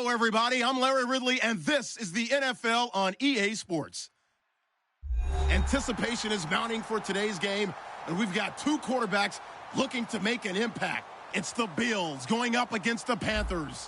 Hello, everybody. I'm Larry Ridley, and this is the NFL on EA Sports. Anticipation is mounting for today's game, and we've got two quarterbacks looking to make an impact. It's the Bills going up against the Panthers.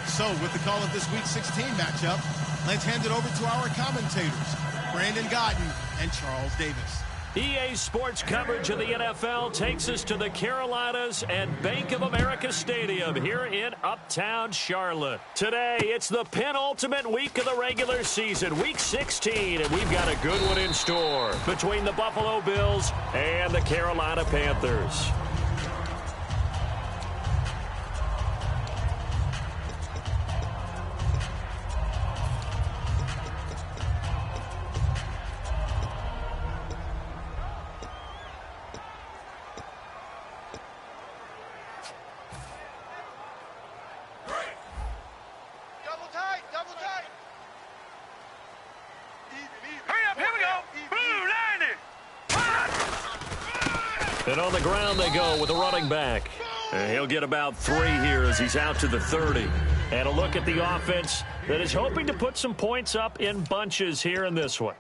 So, with the call of this Week 16 matchup, let's hand it over to our commentators, Brandon Godden and Charles Davis. EA Sports coverage of the NFL takes us to the Carolinas and Bank of America Stadium here in Uptown Charlotte. Today, it's the penultimate week of the regular season, Week 16, and we've got a good one in store between the Buffalo Bills and the Carolina Panthers. And on the ground they go with a running back. And he'll get about 3 here as he's out to the 30. And a look at the offense that is hoping to put some points up in bunches here in this one.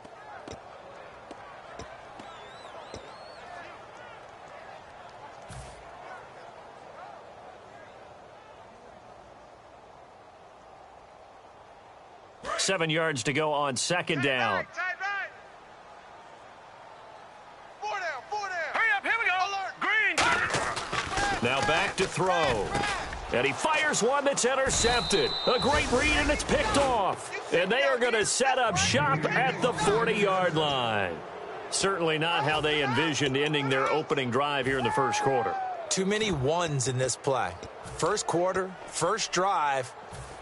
Seven yards to go on second down. Now back to throw. And he fires one that's intercepted. A great read, and it's picked off. And they are going to set up shop at the 40-yard line. Certainly not how they envisioned ending their opening drive here in the first quarter. Too many ones in this play. First quarter, first drive,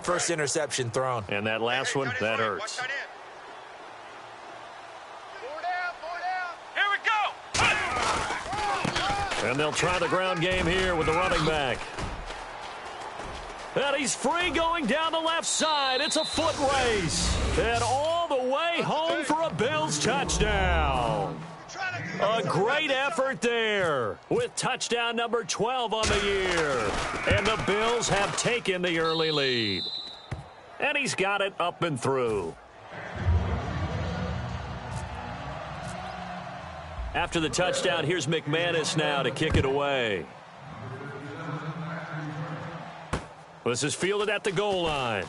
first interception thrown. And that last one, that hurts. And they'll try the ground game here with the running back. And he's free going down the left side. It's a foot race. And all the way home for a Bills touchdown. A great effort there with touchdown number 12 on the year. And the Bills have taken the early lead. And he's got it up and through. After the touchdown, here's McManus now to kick it away. This is fielded at the goal line.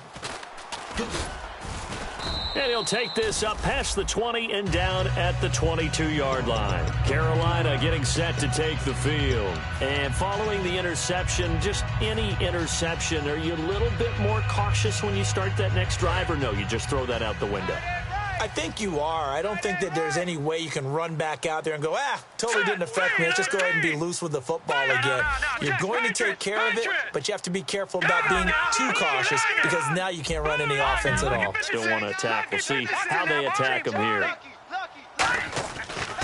And he'll take this up past the 20 and down at the 22-yard line. Carolina getting set to take the field. And following the interception, just any interception, are you a little bit more cautious when you start that next drive, or no, you just throw that out the window? I think you are. I don't think that there's any way you can run back out there and go, totally didn't affect me. Let's just go ahead and be loose with the football again. You're going to take care of it, but you have to be careful about being too cautious because now you can't run any offense at all. Still want to attack. We'll see how they attack them here.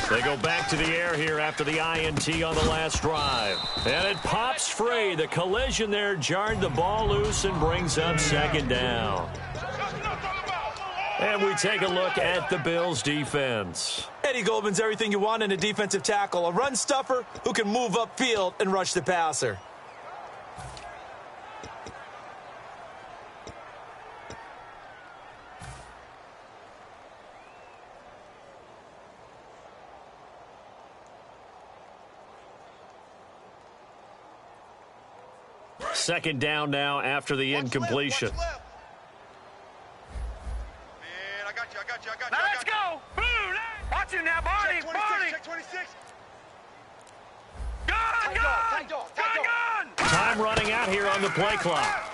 They go back to the air here after the INT on the last drive. And it pops free. The collision there jarred the ball loose and brings up second down. And we take a look at the Bills' defense. Eddie Goldman's everything you want in a defensive tackle. A run stuffer who can move upfield and rush the passer. Second down now after the incompletion. Now let's go. Watch it now, Barney. Barney. Check 26. Gun. Time running out here on the play clock.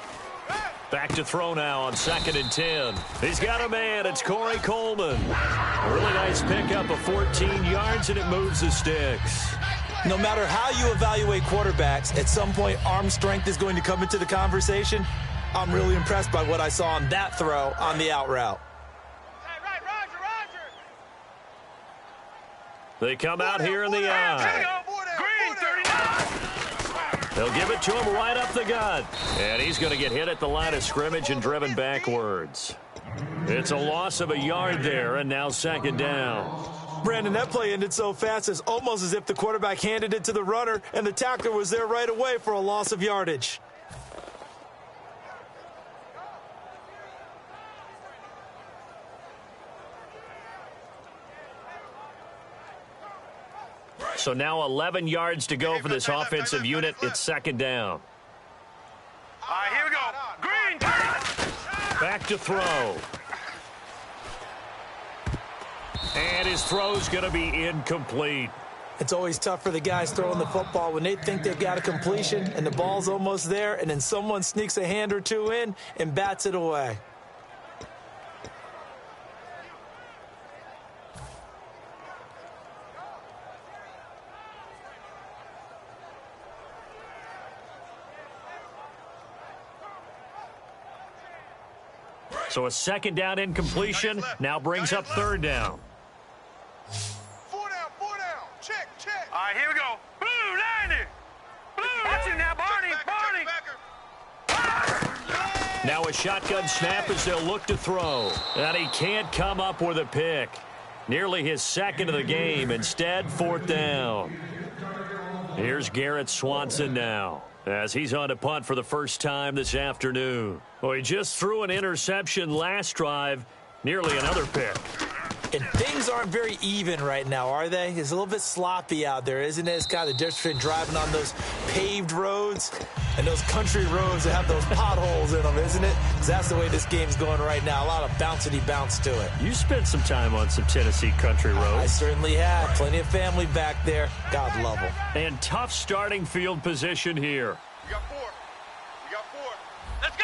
Back to throw now on 2nd and 10. He's got a man. It's Corey Coleman. Really nice pickup of 14 yards, and it moves the sticks. No matter how you evaluate quarterbacks, at some point arm strength is going to come into the conversation. I'm really impressed by what I saw on that throw on the out route. They come out here in the eye. They'll give it to him right up the gut. And he's going to get hit at the line of scrimmage and driven backwards. It's a loss of a yard there, and now second down. Brandon, that play ended so fast, it's almost as if the quarterback handed it to the runner, and the tackler was there right away for a loss of yardage. So now 11 yards to go for this offensive unit. It's second down. All right, here we go. Green. Back to throw. And his throw's going to be incomplete. It's always tough for the guys throwing the football when they think they've got a completion and the ball's almost there, and then someone sneaks a hand or two in and bats it away. So a second down incompletion now brings up third down. Four down. Check. All right, here we go. Blue, 90. Blue. Watch it now, Barney. Now a shotgun snap as they'll look to throw. And he can't come up with a pick. Nearly his second of the game. Instead, fourth down. Here's Garrett Swanson now, as he's on to punt for the first time this afternoon. Well, he just threw an interception last drive, nearly another pick. And things aren't very even right now, are they? It's a little bit sloppy out there, isn't it? It's kind of the difference between driving on those paved roads and those country roads that have those potholes in them, isn't it? Because that's the way this game's going right now. A lot of bouncy bounce to it. You spent some time on some Tennessee country roads. I certainly have. Plenty of family back there. God love them. And tough starting field position here. We got four. Let's go.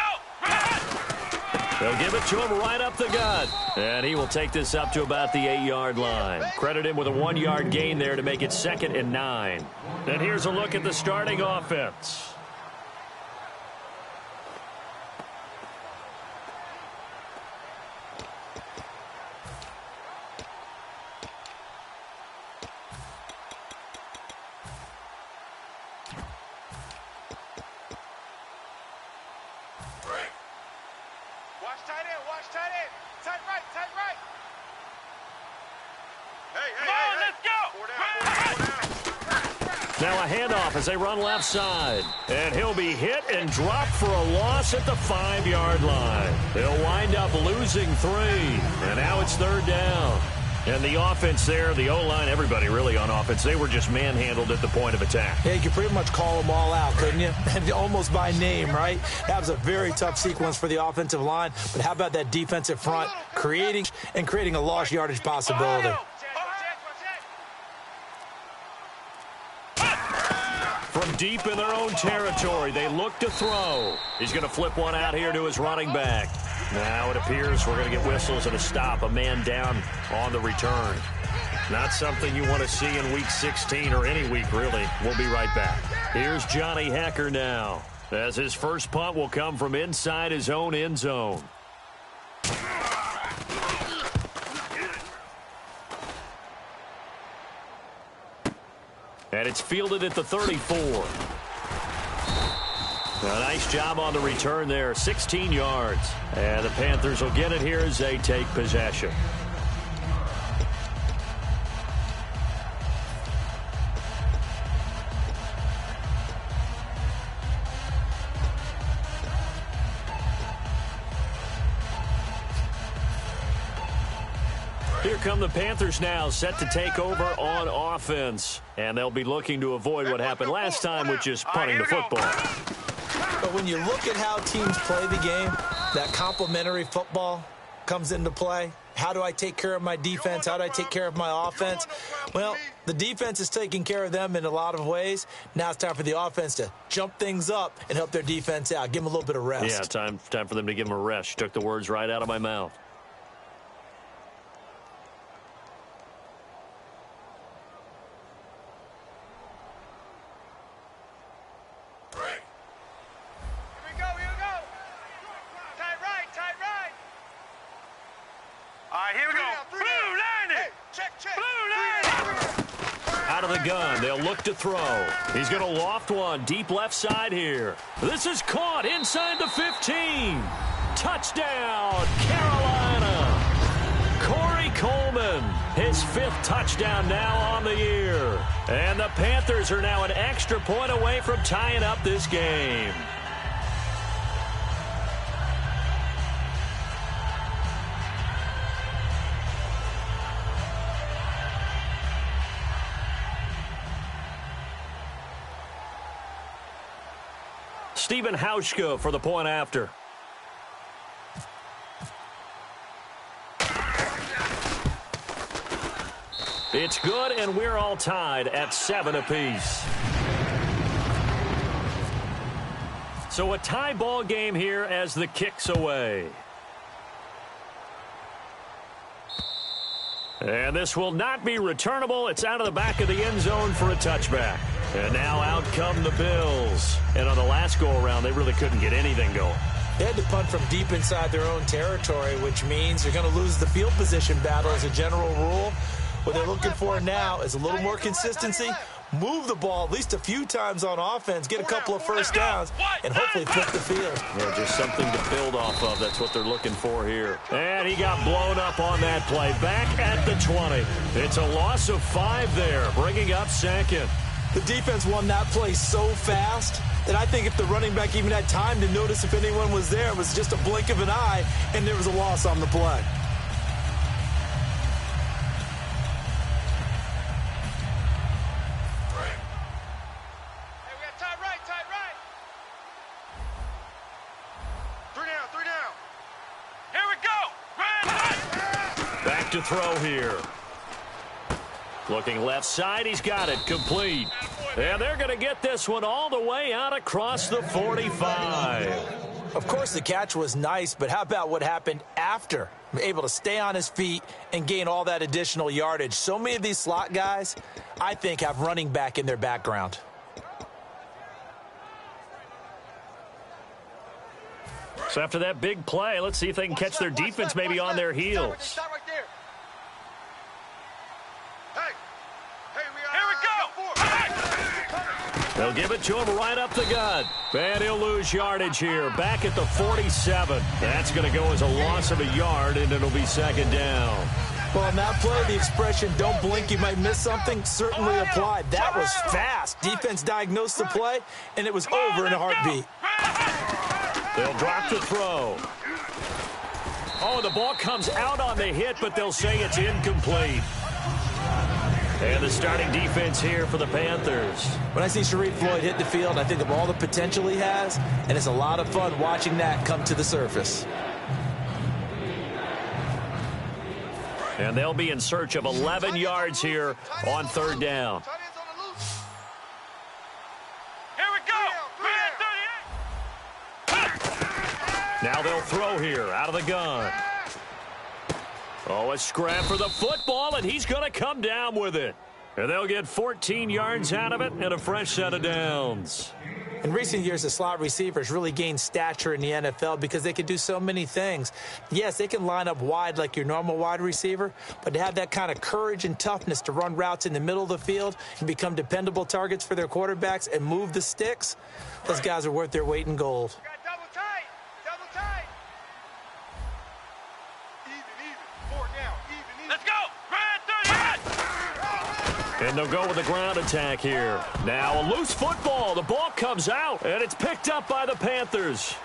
They'll give it to him right up the gut. And he will take this up to about the 8-yard line. Credit him with a 1-yard gain there to make it 2nd and 9. And here's a look at the starting offense. Watch tight end. Tight right. Hey. Come on, let's go. 4 down. Now a handoff as they run left side. And he'll be hit and dropped for a loss at the 5-yard line. They'll wind up losing 3. And now it's third down. And the offense there, the O-line, everybody really on offense, they were just manhandled at the point of attack. Yeah, you could pretty much call them all out, couldn't you? Almost by name, right? That was a very tough sequence for the offensive line. But how about that defensive front creating a lost yardage possibility? From deep in their own territory, they look to throw. He's going to flip one out here to his running back. Now it appears we're going to get whistles and a stop. A man down on the return. Not something you want to see in Week 16 or any week, really. We'll be right back. Here's Johnny Hecker now, as his first punt will come from inside his own end zone. And it's fielded at the 34. A nice job on the return there, 16 yards. And the Panthers will get it here as they take possession. Here come the Panthers now, set to take over on offense. And they'll be looking to avoid what happened last time, which is punting the football. But when you look at how teams play the game, that complementary football comes into play. How do I take care of my defense? How do I take care of my offense? Well, the defense is taking care of them in a lot of ways. Now it's time for the offense to jump things up and help their defense out. Give them a little bit of rest. Yeah, time for them to give them a rest. You took the words right out of my mouth. Out of the gun, they'll look to throw. He's going to loft one deep left side here. This is caught inside the 15. Touchdown, Carolina. Corey Coleman, his 5th touchdown now on the year. And the Panthers are now an extra point away from tying up this game. Stephen Hauschka for the point after. It's good, and we're all tied at 7 apiece. So a tie ball game here as the kick's away. And this will not be returnable. It's out of the back of the end zone for a touchback. And now out come the Bills. And on the last go-around, they really couldn't get anything going. They had to punt from deep inside their own territory, which means you're going to lose the field position battle as a general rule. What they're looking for now is a little more consistency, move the ball at least a few times on offense, get a couple of first downs, and hopefully flip the field. Yeah, just something to build off of. That's what they're looking for here. And he got blown up on that play. Back at the 20. It's a loss of 5 there, bringing up second. The defense won that play so fast that I think if the running back even had time to notice if anyone was there, it was just a blink of an eye, and there was a loss on the play. To throw here. Looking left side, he's got it, complete. And they're going to get this one all the way out across the 45. Of course, the catch was nice, but how about what happened after? Able to stay on his feet and gain all that additional yardage. So many of these slot guys, I think, have running back in their background. So after that big play, let's see if they can catch their defense maybe on their heels. They'll give it to him right up the gut. And he'll lose yardage here. Back at the 47. That's going to go as a loss of a yard, and it'll be second down. Well, on that play, the expression, don't blink, you might miss something, certainly applied. That was fast. Defense diagnosed the play, and it was over in a heartbeat. They'll drop the throw. Oh, the ball comes out on the hit, but they'll say it's incomplete. And the starting defense here for the Panthers. When I see Sharif Floyd hit the field, I think of all the potential he has, and it's a lot of fun watching that come to the surface. And they'll be in search of 11 yards here on third down. Here we go. Now they'll throw here out of the gun. Oh, a scrap for the football, and he's going to come down with it. And they'll get 14 yards out of it and a fresh set of downs. In recent years, the slot receivers really gained stature in the NFL because they can do so many things. Yes, they can line up wide like your normal wide receiver, but to have that kind of courage and toughness to run routes in the middle of the field and become dependable targets for their quarterbacks and move the sticks, those guys are worth their weight in gold. Double tight. Double tight. Even. 4 down. Even. Let's go. Red 38. And they'll go with the ground attack here. Now a loose football. The ball comes out, and it's picked up by the Panthers.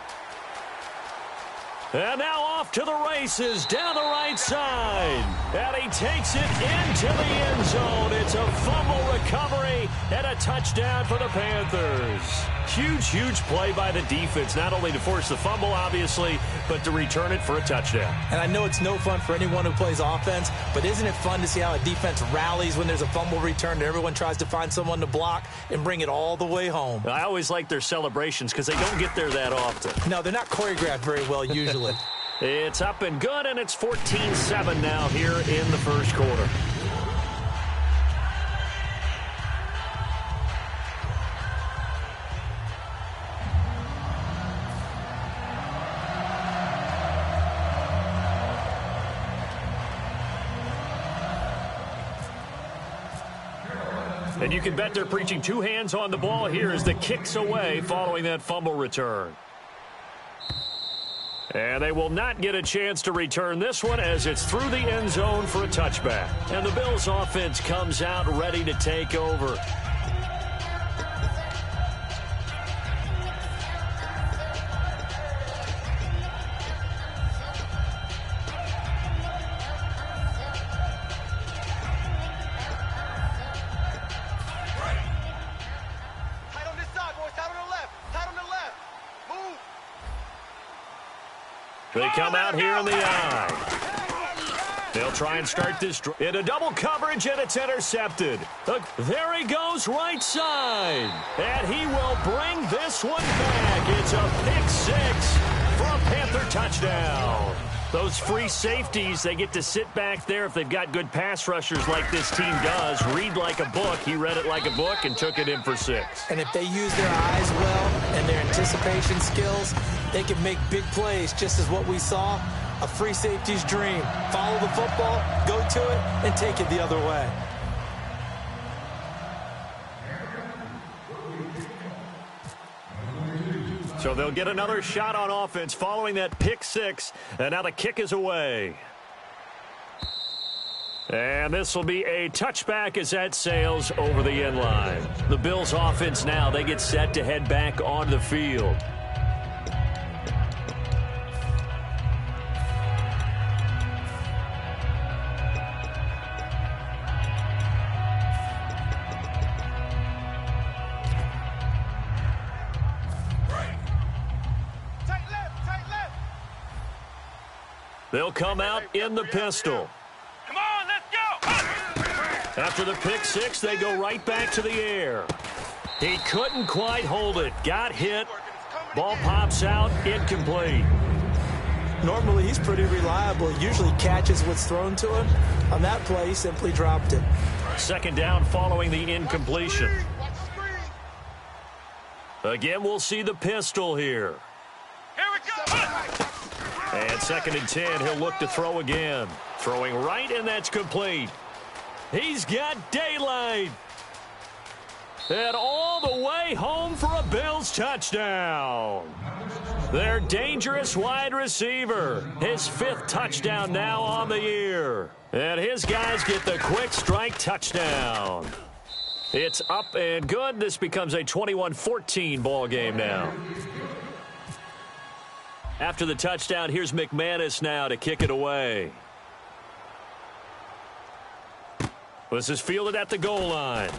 And now off to the races down the right side. And he takes it into the end zone. It's a fumble recovery and a touchdown for the Panthers. Huge play by the defense, not only to force the fumble, obviously, but to return it for a touchdown. And I know it's no fun for anyone who plays offense, but isn't it fun to see how a defense rallies when there's a fumble return and everyone tries to find someone to block and bring it all the way home? I always like their celebrations because they don't get there that often. No, they're not choreographed very well usually. It's up and good, and it's 14-7 now here in the first quarter. And you can bet they're preaching 2 hands on the ball here as the kick's away following that fumble return. And they will not get a chance to return this one as it's through the end zone for a touchback. And the Bills offense comes out ready to take over. They come out here in the eye. They'll try and start this into double coverage, and it's intercepted. There he goes right side. And he will bring this one back. It's a pick six for a Panther touchdown. Those free safeties, they get to sit back there if they've got good pass rushers like this team does. Read like a book. He read it like a book and took it in for 6. And if they use their eyes well and their anticipation skills, they can make big plays, just as what we saw. A free safety's dream. Follow the football, go to it, and take it the other way. So they'll get another shot on offense following that pick six, and now the kick is away. And this will be a touchback as that sails over the end line. The Bills offense now, they get set to head back on the field. They'll come out in the pistol. Come on, let's go. After the pick six, they go right back to the air. He couldn't quite hold it. Got hit. Ball pops out, incomplete. Normally, he's pretty reliable. He usually catches what's thrown to him. On that play, he simply dropped it. Second down following the incompletion. Again, we'll see the pistol here. Here we go. And 2nd and 10, he'll look to throw again. Throwing right, and that's complete. He's got daylight. And all the way home for a Bills touchdown. Their dangerous wide receiver. His 5th touchdown now on the year. And his guys get the quick strike touchdown. It's up and good. This becomes a 21-14 ball game now. After the touchdown, here's McManus now to kick it away. This is fielded at the goal line.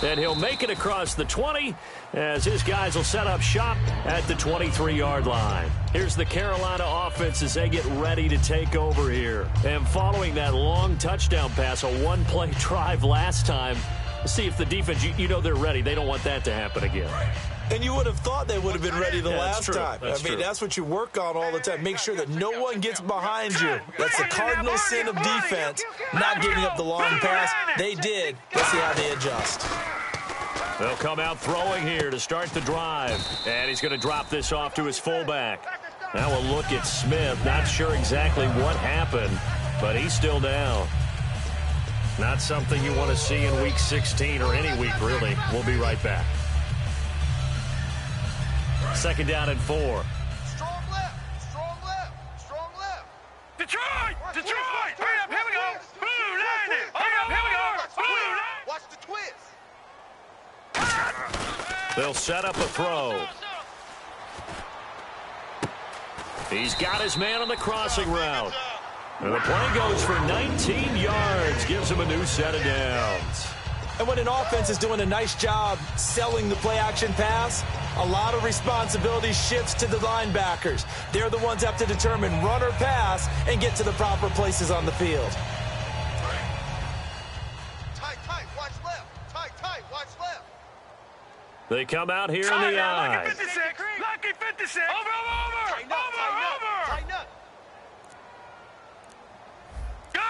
And he'll make it across the 20 as his guys will set up shop at the 23-yard line. Here's the Carolina offense as they get ready to take over here. And following that long touchdown pass, a one-play drive last time, see if the defense, you know they're ready. They don't want that to happen again. And you would have thought they would have been ready the last true. time. That's what you work on all the time. Make sure that no one gets behind you. That's the cardinal sin of defense, not giving up the long pass. They did. Let's see how they adjust. They'll come out throwing here to start the drive. And he's going to drop this off to his fullback. Now a look at Smith. Not sure exactly what happened, but he's still down. Not something you want to see in Week 16 or any week, really. We'll be right back. 2nd down and 4. Strong left, strong left, strong left. Detroit! Detroit! Hurry up, here we go. Blue line it. Hurry up, here we go. Blue line. Watch the twist. They'll set up a throw. He's got his man on the crossing route. And the play goes for 19 yards. Gives him a new set of downs. And when an offense is doing a nice job selling the play-action pass, a lot of responsibility shifts to the linebackers. They're the ones that have to determine run or pass and get to the proper places on the field. Tight, watch left. Tight, watch left. They come out here in the eye. Lucky 56. Lucky 56. Over. Tighten up. Gun.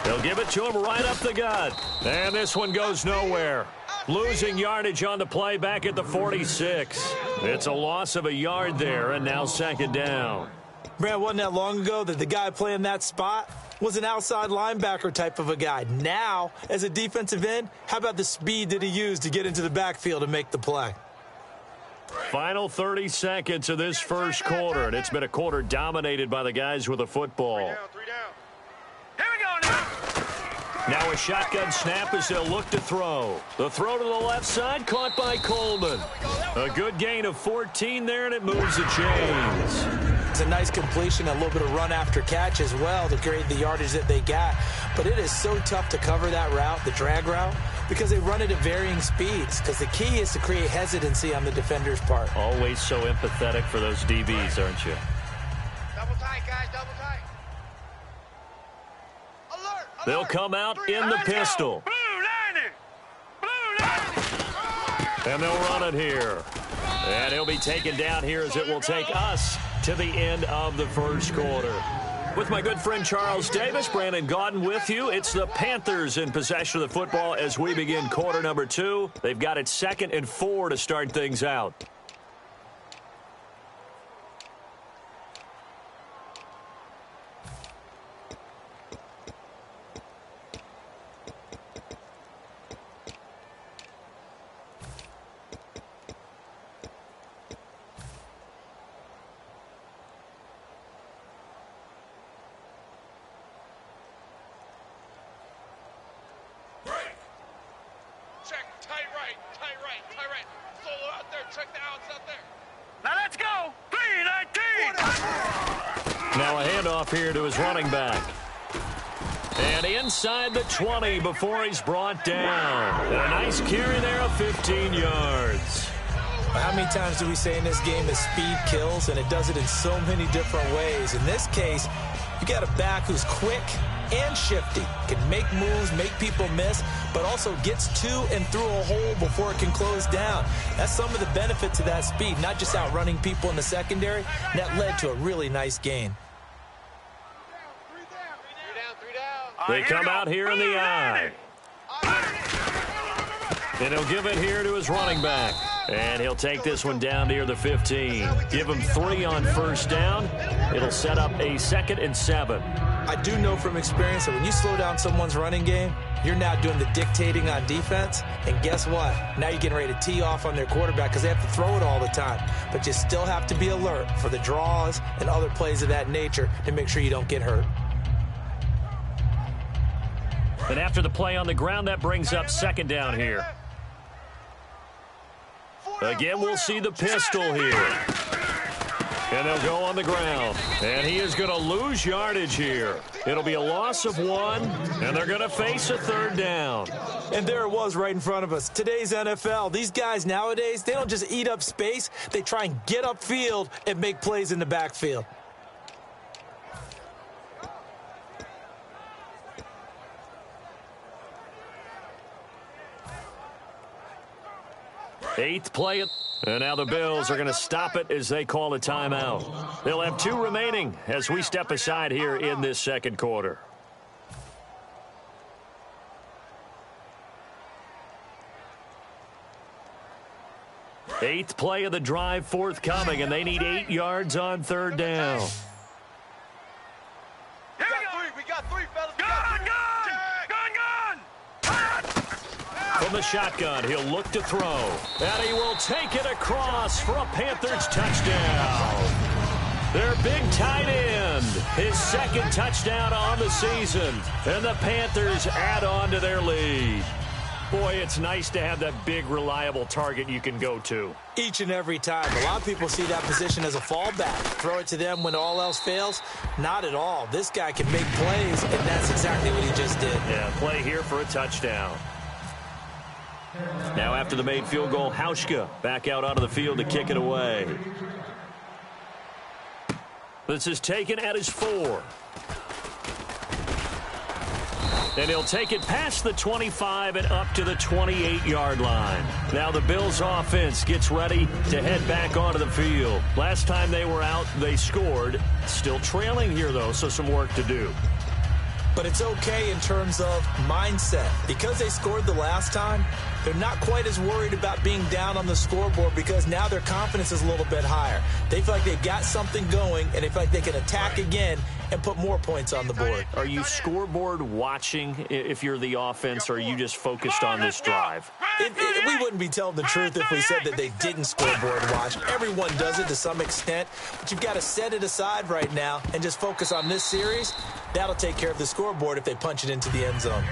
They'll give it to him right up the gut. And this one goes nowhere. Losing yardage on the play back at the 46. It's a loss of a yard there, and now 2nd down. Brad, wasn't that long ago that the guy playing that spot was an outside linebacker type of a guy. Now, as a defensive end, how about the speed that he used to get into the backfield and make the play? Final 30 seconds of this first quarter, and it's been a quarter dominated by the guys with the football. 3 down. Here we go now. Now a shotgun snap as they'll look to throw. The throw to the left side, caught by Coleman. A good gain of 14 there, and it moves the chains. It's a nice completion, a little bit of run after catch as well to create the yardage that they got. But it is so tough to cover that route, the drag route, Because they run it at varying speeds. Because the key is to create hesitancy on the defender's part. Always so empathetic for those DBs, aren't you? Double tight, guys, double tight. Alert! They'll come out in the pistol. Blue 90! Blue 90! And they'll run it here. And he'll be taken down here as it will take us to the end of the first quarter. With my good friend Charles Davis, Brandon Gaudin with you. It's the Panthers in possession of the football as we begin quarter number 2. They've got it 2nd and 4 to start things out. Check, tight right, tight right, tight right. Solo out there, check the outs out there. Now let's go! 3-19! Now a handoff here to his running back. And inside the 20 before he's brought down. And a nice carry there of 15 yards. How many times do we say in this game that speed kills, and it does it in so many different ways? In this case, you got a back who's quick and shifty, can make moves, make people miss, but also gets to and through a hole before it can close down. That's some of the benefits of that speed, not just outrunning people in the secondary. That led to a really nice gain. Three down. They come out here in the eye. And he'll give it here to his running back. And he'll take this one down near the 15. Give him 3 on first down. It'll set up a 2nd and 7. I do know from experience that when you slow down someone's running game, you're now doing the dictating on defense. And guess what? Now you're getting ready to tee off on their quarterback because they have to throw it all the time. But you still have to be alert for the draws and other plays of that nature to make sure you don't get hurt. And after the play on the ground, that brings up 2nd down here. Again, we'll see the pistol here. And they'll go on the ground. And he is going to lose yardage here. It'll be a loss of 1, and they're going to face a 3rd down. And there it was right in front of us. Today's NFL, these guys nowadays, they don't just eat up space. They try and get upfield and make plays in the backfield. Eighth play. And now the Bills are going to stop it as they call a timeout. They'll have 2 remaining as we step aside here in this second quarter. Eighth play of the drive forthcoming, and they need 8 yards on 3rd down. We got three, fellas. From the shotgun, he'll look to throw. And he will take it across for a Panthers touchdown. Their big tight end, his 2nd touchdown on the season. And the Panthers add on to their lead. Boy, it's nice to have that big, reliable target you can go to. Each and every time. A lot of people see that position as a fallback. Throw it to them when all else fails. Not at all. This guy can make plays, and that's exactly what he just did. Yeah, play here for a touchdown. Now after the made field goal, Hauschka back out onto the field to kick it away. This is taken at his 4. And he'll take it past the 25 and up to the 28-yard line. Now the Bills offense gets ready to head back onto the field. Last time they were out, they scored. Still trailing here, though, so some work to do. But it's okay in terms of mindset. Because they scored the last time, they're not quite as worried about being down on the scoreboard because now their confidence is a little bit higher. They feel like they've got something going, and they feel like they can attack again and put more points on the board. Are you scoreboard watching if you're the offense, or are you just focused on this drive? We wouldn't be telling the truth if we said that they didn't scoreboard watch. Everyone does it to some extent, but you've got to set it aside right now and just focus on this series. That'll take care of the scoreboard if they punch it into the end zone.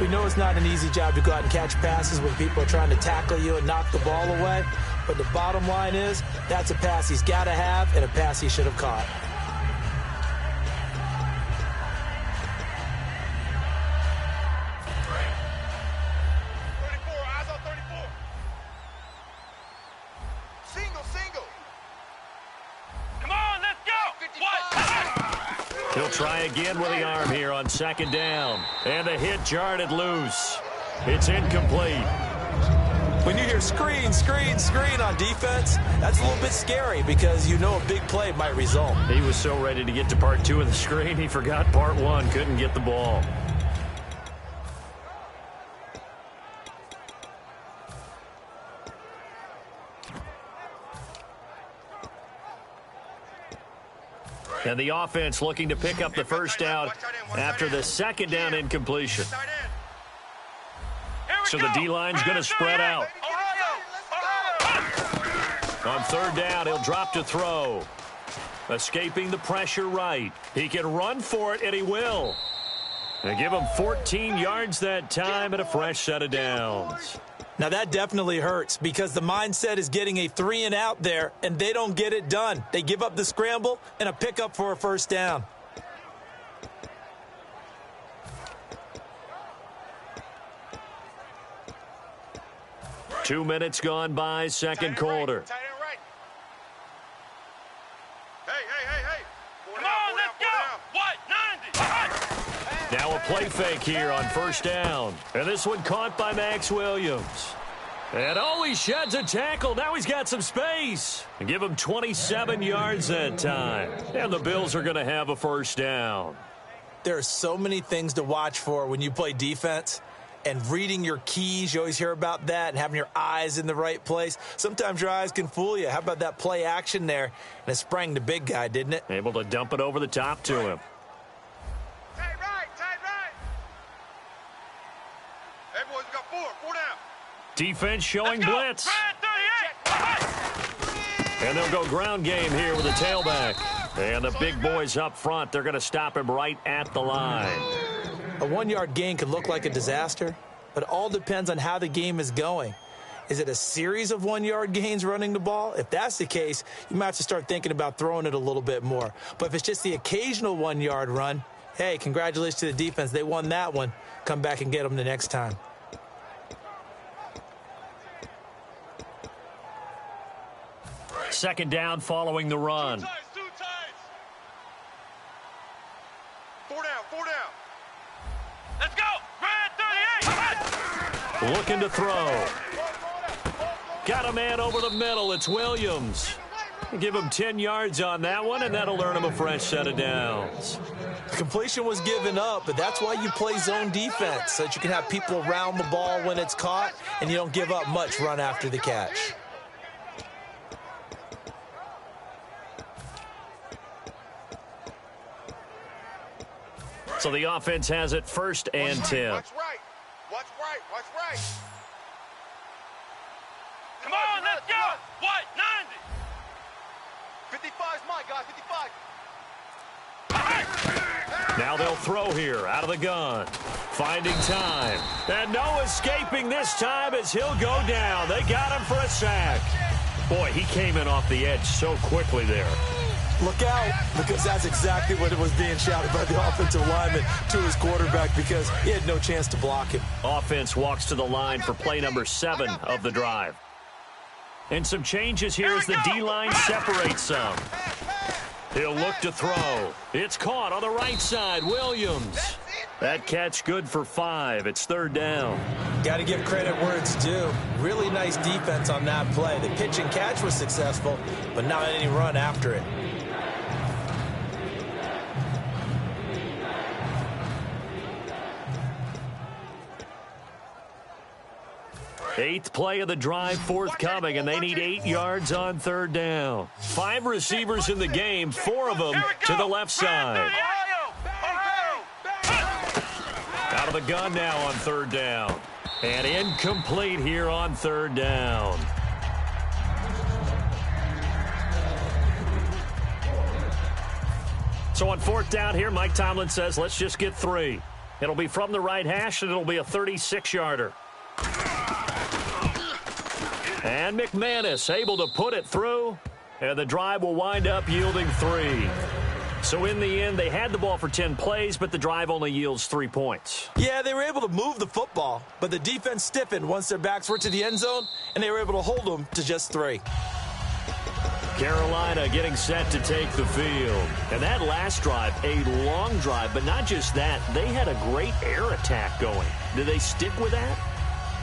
We know it's not an easy job to go out and catch passes when people are trying to tackle you and knock the ball away, but the bottom line is that's a pass he's got to have and a pass he should have caught. He'll try again with the arm here on second down. And the hit jarred it loose. It's incomplete. When you hear screen, screen, screen on defense, that's a little bit scary because you know a big play might result. He was so ready to get to part 2 of the screen, he forgot part 1, couldn't get the ball. And the offense looking to pick up the first down after the second down incompletion. So the D-line's going to spread out. On third down, he'll drop to throw. Escaping the pressure right. He can run for it, and he will. They give him 14 yards that time and a fresh set of downs. Now that definitely hurts because the mindset is getting a 3 and out there, and they don't get it done. They give up the scramble and a pickup for a first down. Two minutes gone by, second quarter. Now a play fake here on first down. And this one caught by Max Williams. And he sheds a tackle. Now he's got some space. And give him 27 yards that time. And the Bills are going to have a first down. There are so many things to watch for when you play defense. And reading your keys, you always hear about that, and having your eyes in the right place. Sometimes your eyes can fool you. How about that play action there? And it sprang the big guy, didn't it? Able to dump it over the top to him. Tight right. Everyone's got four down. Defense showing blitz. And they'll go ground game here with a tailback. And the big boys up front, they're going to stop him right at the line. A 1-yard gain could look like a disaster, but it all depends on how the game is going. Is it a series of 1-yard gains running the ball? If that's the case, you might have to start thinking about throwing it a little bit more. But if it's just the occasional 1-yard run, hey, congratulations to the defense. They won that one. Come back and get them the next time. Second down following the run. Two times. 4 down. Let's go. Grand 38. Looking to throw. Got a man over the middle. It's Williams. Give him 10 yards on that one, and that'll earn him a fresh set of downs. The completion was given up, but that's why you play zone defense, so that you can have people around the ball when it's caught, and you don't give up much run after the catch. So the offense has it first and 10. Watch right. Come on, let's go. What? 90. 55 is mine, guys. 55. Now they'll throw here out of the gun. Finding time. And no escaping this time as he'll go down. They got him for a sack. Boy, he came in off the edge so quickly there. Look out, because that's exactly what it was being shouted by the offensive lineman to his quarterback because he had no chance to block him. Offense walks to the line for play number 7 of the drive. And some changes here as the D-line separates some. He'll look to throw. It's caught on the right side. Williams. That catch good for 5. It's third down. Got to give credit where it's due. Really nice defense on that play. The pitch and catch was successful, but not any run after it. Eighth play of the drive forthcoming, and they need 8 yards on third down. 5 receivers in the game, 4 of them to the left side. Out of the gun now on third down. And incomplete here on third down. So on fourth down here, Mike Tomlin says, let's just get 3. It'll be from the right hash, and it'll be a 36-yarder. And McManus able to put it through, and the drive will wind up yielding 3. So in the end, they had the ball for 10 plays, but the drive only yields 3 points. Yeah, they were able to move the football, but the defense stiffened once their backs were to the end zone, and they were able to hold them to just 3. Carolina getting set to take the field. And that last drive, a long drive, but not just that. They had a great air attack going. Do they stick with that?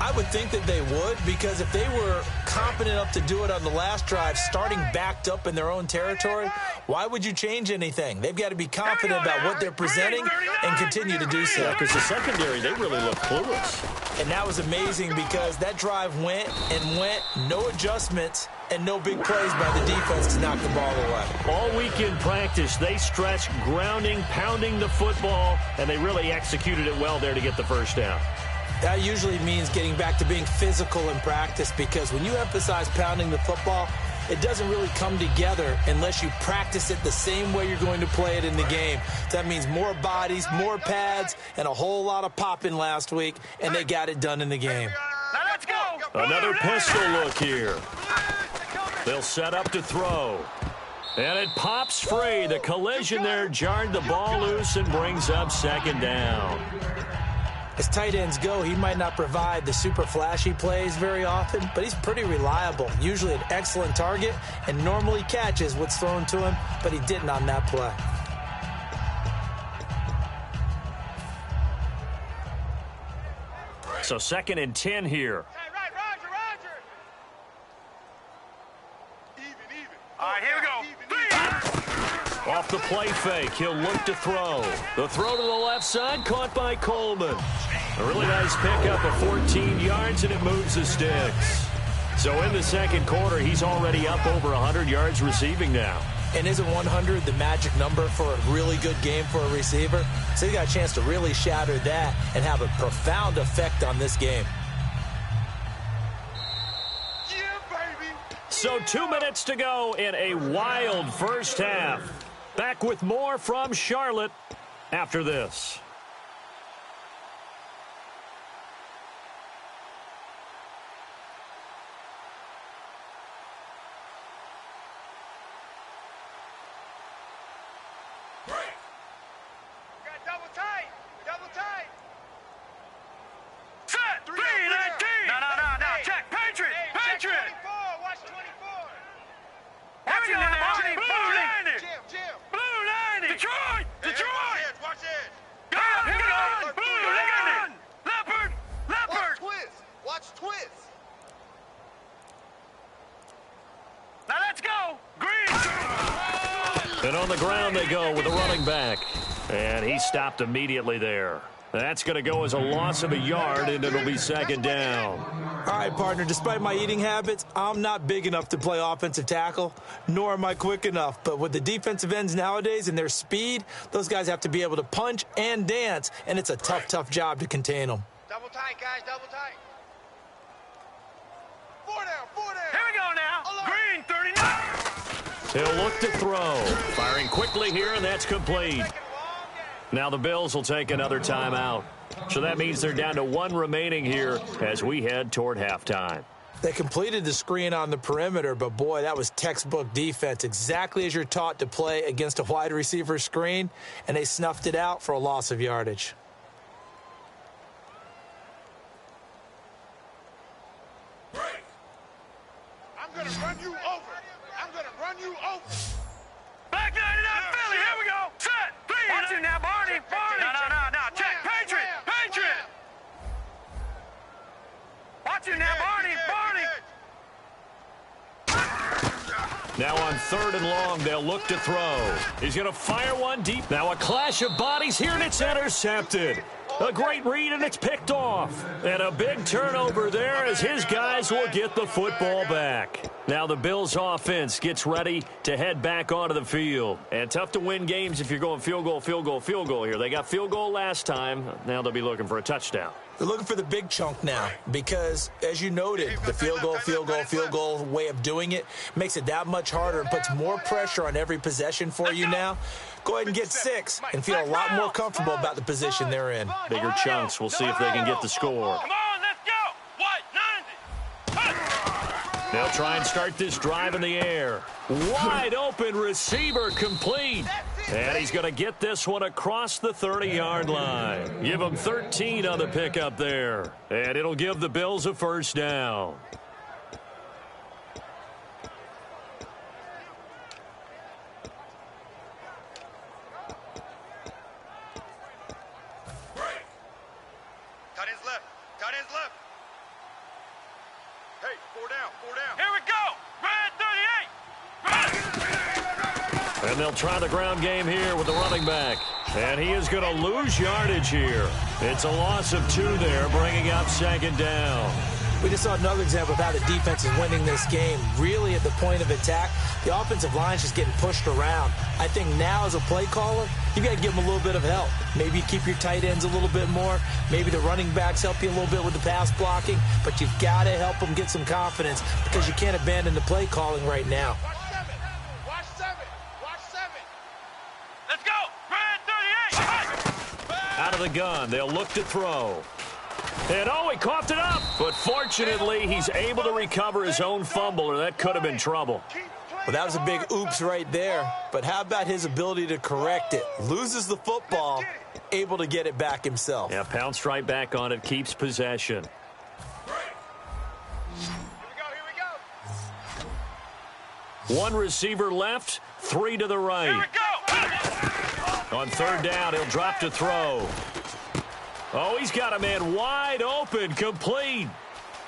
I would think that they would, because if they were competent enough to do it on the last drive, starting backed up in their own territory, why would you change anything? They've got to be confident about what they're presenting and continue to do so. Yeah, because the secondary, they really look clueless. And that was amazing because that drive went and went, no adjustments, and no big plays by the defense to knock the ball away. All week in practice, they stretched, grounding, pounding the football, and they really executed it well there to get the first down. That usually means getting back to being physical in practice, because when you emphasize pounding the football, it doesn't really come together unless you practice it the same way you're going to play it in the game. That means more bodies, more pads, and a whole lot of popping last week, and they got it done in the game. Now let's go. Another pistol look here. They'll set up to throw. And it pops free. The collision there jarred the ball loose and brings up second down. As tight ends go, he might not provide the super flashy plays very often, but he's pretty reliable, usually an excellent target, and normally catches what's thrown to him, but he didn't on that play. So 2nd and 10 here. Hey, right, Roger. Even. All right, here we go. Off the play fake, he'll look to throw. The throw to the left side, caught by Coleman. A really nice pickup of 14 yards, and it moves the sticks. So in the second quarter, he's already up over 100 yards receiving now. And isn't 100 the magic number for a really good game for a receiver? So he got a chance to really shatter that and have a profound effect on this game. Yeah, baby. So 2 minutes to go in a wild first half. Back with more from Charlotte after this. Double tight. Set. 3-19. No. Check. Patriot. 24. Watch 24. Watch it now. Blue 90. Jim. Blue 90. Detroit. Watch it. Go. Blue 90. Leopard. Watch twist. Now let's go. Green. And on the ground they go with a running back. And he stopped immediately there. That's going to go as a loss of a yard, and it'll be second down. All right, partner, despite my eating habits, I'm not big enough to play offensive tackle, nor am I quick enough. But with the defensive ends nowadays and their speed, those guys have to be able to punch and dance, and it's a tough job to contain them. Double tight, guys. Double tight. Four down. Here we go now. Green 39. He'll look to throw. Firing quickly here, and that's complete. Now the Bills will take another timeout. So that means they're down to 1 remaining here as we head toward halftime. They completed the screen on the perimeter, but boy, that was textbook defense, exactly as you're taught to play against a wide receiver screen, and they snuffed it out for a loss of yardage. I'm going to run you over. Back 99 Philly. Here we go. Set. Watch it now, Barney. No. Check. Patriot. Watch it now, Barney. Now on 3rd and long, they'll look to throw. He's going to fire one deep. Now a clash of bodies here, and it's intercepted. A great read, and it's picked off. And a big turnover there as his guys will get the football back. Now the Bills offense gets ready to head back onto the field. And tough to win games if you're going field goal here. They got field goal last time. Now they'll be looking for a touchdown. They're looking for the big chunk now because, as you noted, the field goal way of doing it makes it that much harder and puts more pressure on every possession for you now. Go ahead and get 6 and feel a lot more comfortable about the position they're in. Bigger chunks. We'll see if they can get the score. Come on, let's go. White 90. They'll try and start this drive in the air. Wide open receiver complete. And he's going to get this one across the 30-yard line. Give him 13 on the pickup there. And it'll give the Bills a first down. Here we go. Red 38. And they'll try the ground game here with the running back. And he is going to lose yardage here. It's a loss of 2 there, bringing up second down. We just saw another example of how the defense is winning this game. Really at the point of attack, the offensive line's just getting pushed around. I think now as a play caller, you got to give them a little bit of help. Maybe you keep your tight ends a little bit more. Maybe the running backs help you a little bit with the pass blocking. But you've got to help them get some confidence because you can't abandon the play calling right now. Watch 7. Let's go. Red 38. Out of the gun, they'll look to throw. And oh, he coughed it up. But fortunately, he's able to recover his own fumble, or that could have been trouble. Well, that was a big oops right there. But how about his ability to correct it? Loses the football, able to get it back himself. Yeah, pounced right back on it, keeps possession. Here we go. One receiver left, 3 to the right. Here we go. On third down, he'll drop to throw. Oh, he's got a man wide open, complete.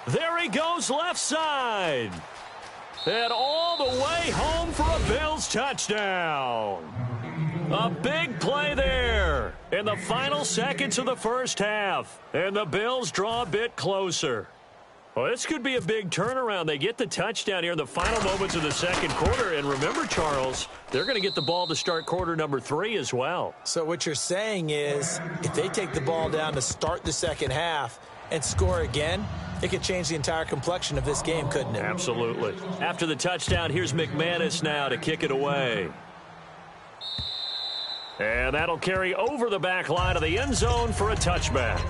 There he goes left side. And all the way home for a Bills touchdown. A big play there in the final seconds of the first half. And the Bills draw a bit closer. Well, this could be a big turnaround. They get the touchdown here in the final moments of the second quarter. And remember, Charles, they're going to get the ball to start quarter number 3 as well. So what you're saying is if they take the ball down to start the second half and score again, it could change the entire complexion of this game, couldn't it? Absolutely. After the touchdown, here's McManus now to kick it away. And that'll carry over the back line of the end zone for a touchback.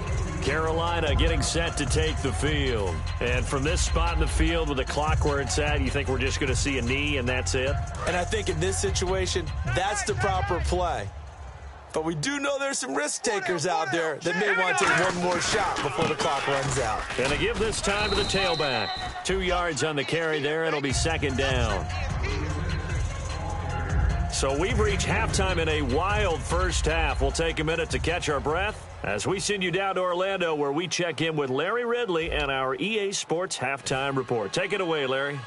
Carolina getting set to take the field. And from this spot in the field with the clock where it's at, you think we're just going to see a knee and that's it? And I think in this situation, that's the proper play. But we do know there's some risk takers out there that may want to take one more shot before the clock runs out. And to give this time to the tailback. 2 yards on the carry there. It'll be second down. So we've reached halftime in a wild first half. We'll take a minute to catch our breath as we send you down to Orlando, where we check in with Larry Ridley and our EA Sports Halftime Report. Take it away, Larry.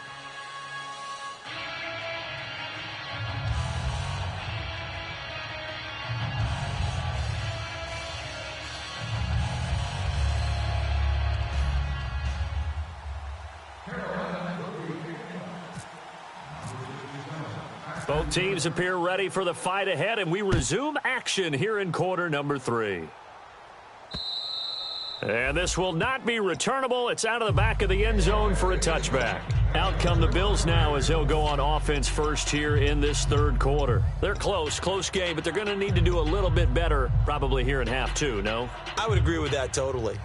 Both teams appear ready for the fight ahead, and we resume action here in quarter number 3. And this will not be returnable. It's out of the back of the end zone for a touchback. Out come the Bills now as they'll go on offense first here in this third quarter. They're close game, but they're going to need to do a little bit better probably here in half 2, no? I would agree with that totally.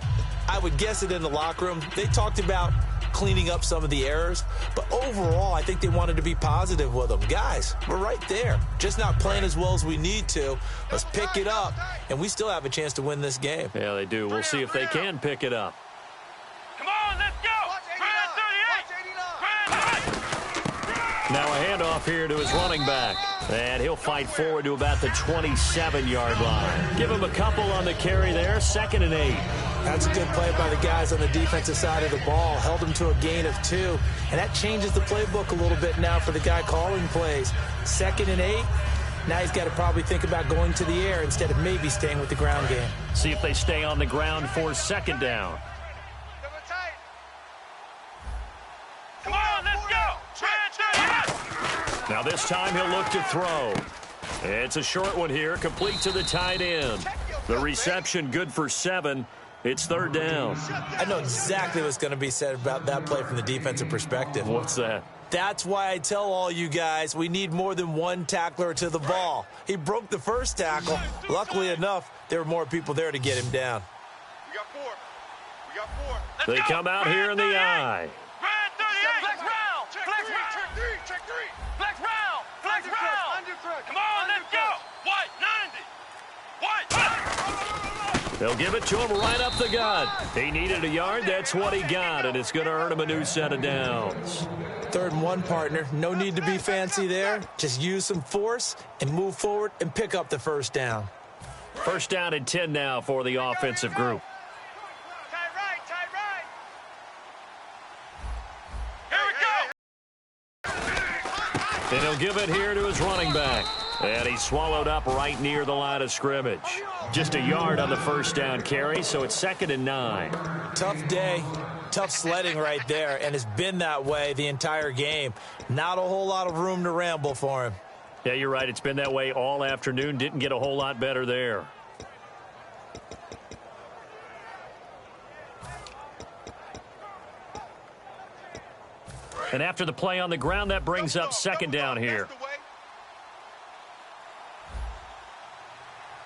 I would guess it in the locker room. They talked about cleaning up some of the errors, but overall, I think they wanted to be positive with them. Guys, we're right there. Just not playing as well as we need to. Let's pick it up, and we still have a chance to win this game. Yeah, they do. We'll see if they can pick it up. Come on, let's go. Now a handoff here to his running back. And he'll fight forward to about the 27-yard line. Give him a couple on the carry there. 2nd and 8. That's a good play by the guys on the defensive side of the ball. Held him to a gain of 2. And that changes the playbook a little bit now for the guy calling plays. 2nd and 8. Now he's got to probably think about going to the air instead of maybe staying with the ground game. See if they stay on the ground for 2nd down. Come on, let's go. Now this time he'll look to throw. It's a short one here, complete to the tight end. The reception good for 7. It's 3rd down. I know exactly what's going to be said about that play from the defensive perspective. What's that? That's why I tell all you guys we need more than one tackler to the ball. He broke the first tackle. Luckily enough, there were more people there to get him down. We got 4. They come out here in the eye. Flex round. Check 3. Flex round. Come on, let's go. White, 90. White. They'll give it to him right up the gut. He needed a yard. That's what he got, and it's going to earn him a new set of downs. 3rd and 1, partner. No need to be fancy there. Just use some force and move forward and pick up the first down. 1st down and 10 now for the offensive group. Here we And he'll give it here to his running back. And he's swallowed up right near the line of scrimmage. Just a yard on the first down carry, so it's 2nd and 9. Tough day, tough sledding right there, and it's been that way the entire game. Not a whole lot of room to ramble for him. Yeah, you're right. It's been that way all afternoon. Didn't get a whole lot better there. And after the play on the ground, that brings up 2nd down here.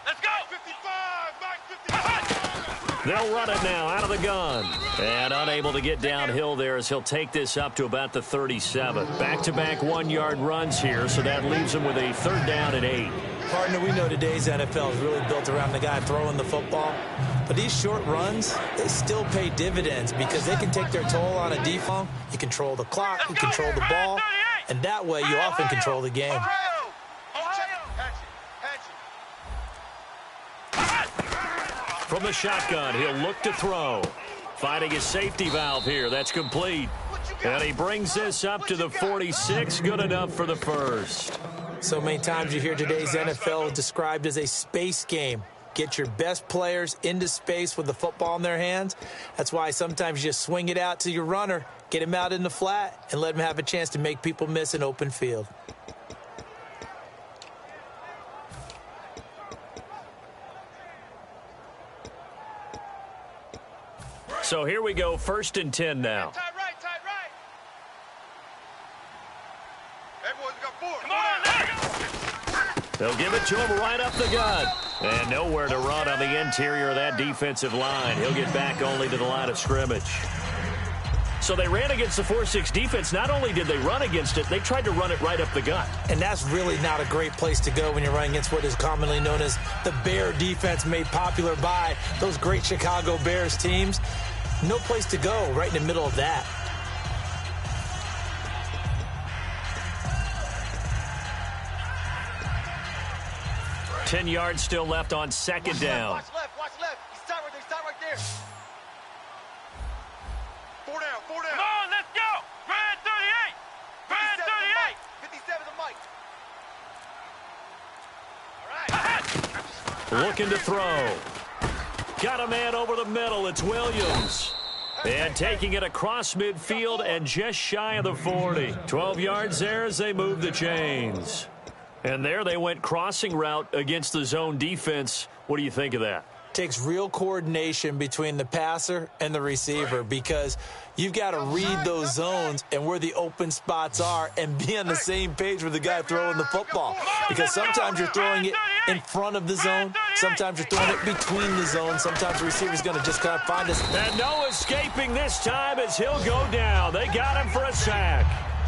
Let's go! 55, They'll run it now out of the gun. And unable to get downhill there as he'll take this up to about the 37. Back-to-back 1-yard runs here, so that leaves him with a 3rd down and 8. Partner, we know today's NFL is really built around the guy throwing the football. But these short runs, they still pay dividends because they can take their toll on a defense. You control the clock, you control the ball, and that way you often control the game. From the shotgun, he'll look to throw. Finding his safety valve here. That's complete. And he brings this up to the 46. Good enough for the first. So many times you hear today's NFL described as a space game. Get your best players into space with the football in their hands. That's why sometimes you just swing it out to your runner, get him out in the flat, and let him have a chance to make people miss an open field. So here we go, 1st and 10 now. Tight right. Everyone's got 4. Come on, They'll give it to him right up the gut. And nowhere to run on the interior of that defensive line. He'll get back only to the line of scrimmage. So they ran against the 4-6 defense. Not only did they run against it, they tried to run it right up the gut. And that's really not a great place to go when you're running against what is commonly known as the Bear defense, made popular by those great Chicago Bears teams. No place to go right in the middle of that. Ten yards still left on 2nd down. Watch left. He's tight right there. 4 down. Come on, let's go. Brad 38. 57 to Mike. All right. Looking to throw. Got a man over the middle. It's Williams. And taking it across midfield and just shy of the 40. 12 yards there as they move the chains. And there they went crossing route against the zone defense. What do you think of that? Takes real coordination between the passer and the receiver because you've got to read those zones and where the open spots are and be on the same page with the guy throwing the football. Because sometimes you're throwing it in front of the zone. Sometimes you're throwing it between the zones. Sometimes the receiver's going to just kind of find us. And no escaping this time as he'll go down. They got him for a sack.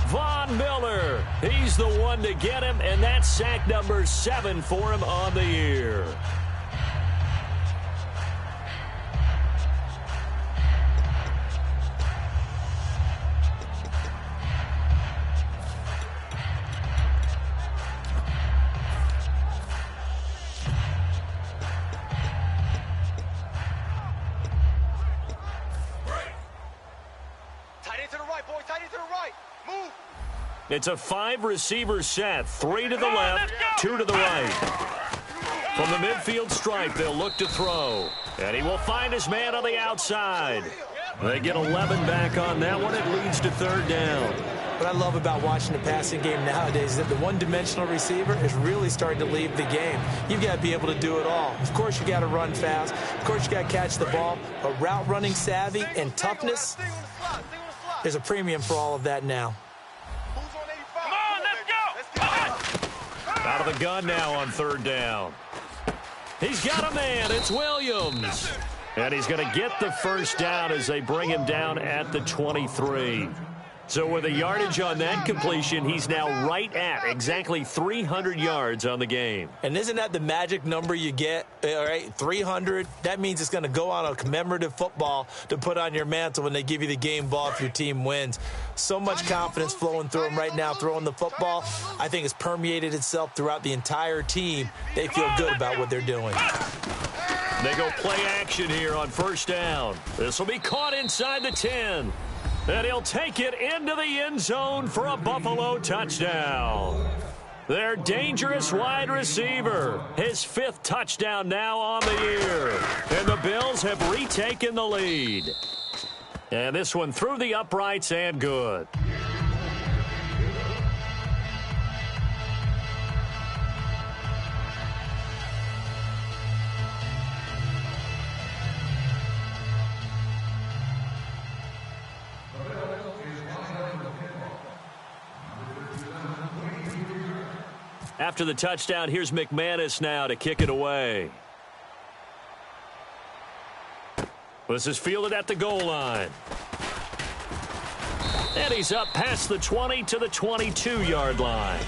Von Miller, he's the one to get him, and that's sack number 7 for him on the year. Tight end to the right, boys. Tight end to the right. Move. It's a 5-receiver set. 3 to the left, 2 to the right. From the midfield stripe, they'll look to throw. And he will find his man on the outside. They get 11 back on that one. It leads to 3rd down. What I love about watching the passing game nowadays is that the one-dimensional receiver is really starting to leave the game. You've got to be able to do it all. Of course, you got to run fast. Of course, you got to catch the ball. But route running savvy and toughness, there's a premium for all of that now. Come on, let's go. Out of the gun now on 3rd down. He's got a man. It's Williams. And he's going to get the first down as they bring him down at the 23. So with a yardage on that completion, he's now right at exactly 300 yards on the game. And isn't that the magic number you get? All right, 300. That means it's going to go on a commemorative football to put on your mantle when they give you the game ball if your team wins. So much confidence flowing through him right now throwing the football. I think it's permeated itself throughout the entire team. They feel good about what they're doing. They go play action here on 1st down. This will be caught inside the 10. And he'll take it into the end zone for a Buffalo touchdown. Their dangerous wide receiver. His 5th touchdown now on the year. And the Bills have retaken the lead. And this one through the uprights and good. After the touchdown, here's McManus now to kick it away. This is fielded at the goal line. And he's up past the 20 to the 22-yard line.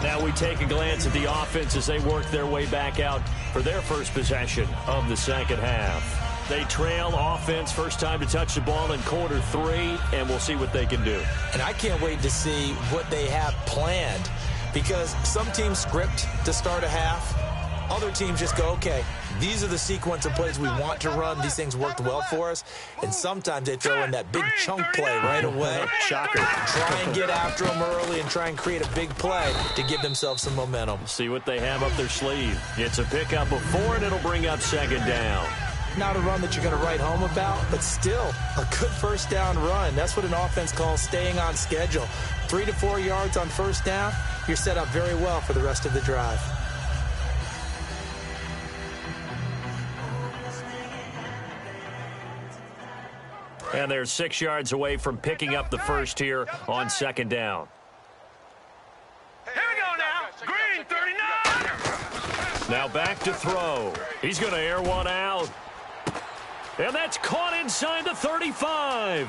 Now we take a glance at the offense as they work their way back out for their first possession of the second half. They trail offense, first time to touch the ball in quarter 3, and we'll see what they can do. And I can't wait to see what they have planned, because some teams script to start a half. Other teams just go, okay, these are the sequence of plays we want to run. These things worked well for us. And sometimes they throw in that big chunk play right away. Shocker. Try and get after them early and try and create a big play to give themselves some momentum. See what they have up their sleeve. It's a pickup of 4, and it'll bring up second down. Not a run that you're going to write home about, but still a good first down run. That's what an offense calls staying on schedule. 3 to 4 yards on first down, you're set up very well for the rest of the drive. And they're 6 yards away from picking up the first here on second down. Here we go now. Green, 39. Now back to throw. He's going to air one out. And that's caught inside the 35.